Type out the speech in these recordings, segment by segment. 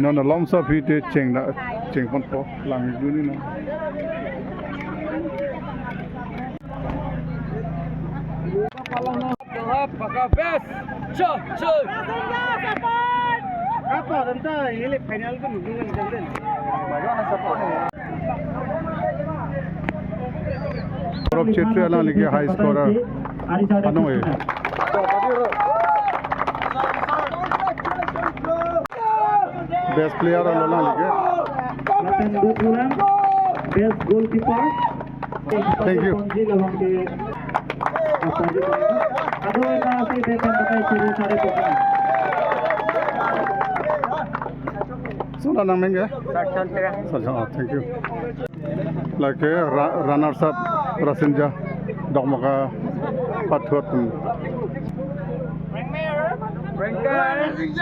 nó lom sa phi te cheng da cheng pon po lang du ni na Pakai best. Cuy. Apa tentang ini final kan hubungan dengan bagaimana support Rob Chetri ala ligi high scorer ano eh best player ala ligi best goalkeeper thank you aduh kasih depan pakai ciri sare bukan suna nang menge thank you like runners up Rasinja Dogmaka Pathot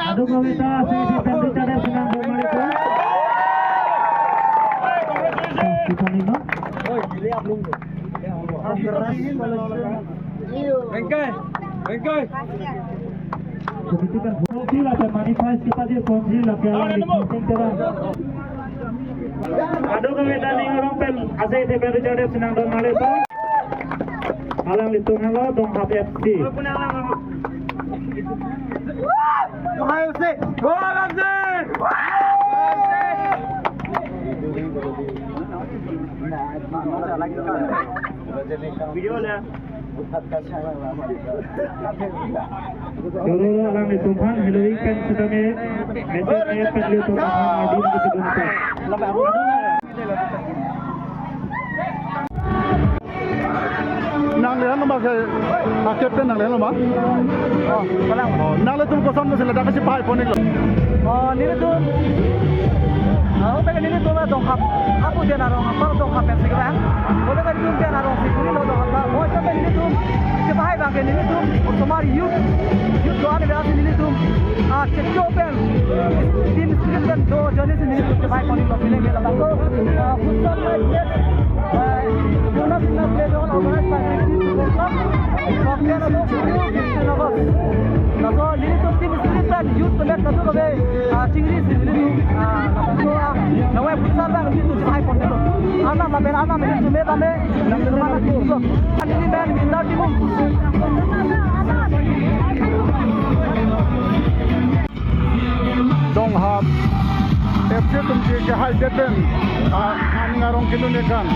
aduh kawita si depan bicara senang bermain itu kita lima Bengkai. begitu kan konsil ada manifest kita dia konsil lah piala di penting terang aduh kawita nih orang pel asai depan bicara senang bermain itu alang litung halo dong HPFC video lah seluruh orang di Tuhan Hillary kan sedang mesej peduli Tuhan hadir di gedung nang le nama ke captain nang le nama nang le tum ko son se lada kasi pai poni lo Nini tu. Aku pengen nini tu dong hap. Aku dia narong apa dong hap yang sekarang. Boleh kan tu dia narong sikuri lo dong hap. Mau coba nini tu. Kita hai bang nini tu. Tomari youth doa ni berarti nini tu. Cecopen. Tim sekitar do jenis nini tu kita hai koni lo pilih bela bang. Futsal match. Jonas play on organized by Software atau Naso nini tu tim sekitar youth match tu lo be. Cingri nini tu. Nawe futsal bang nini tu kita hai koni lo. Anak ini cuma kami nak rumah lagi tu. Ini band minta timu. dong hap FC tum ke high captain ani ngarong kitu ne kan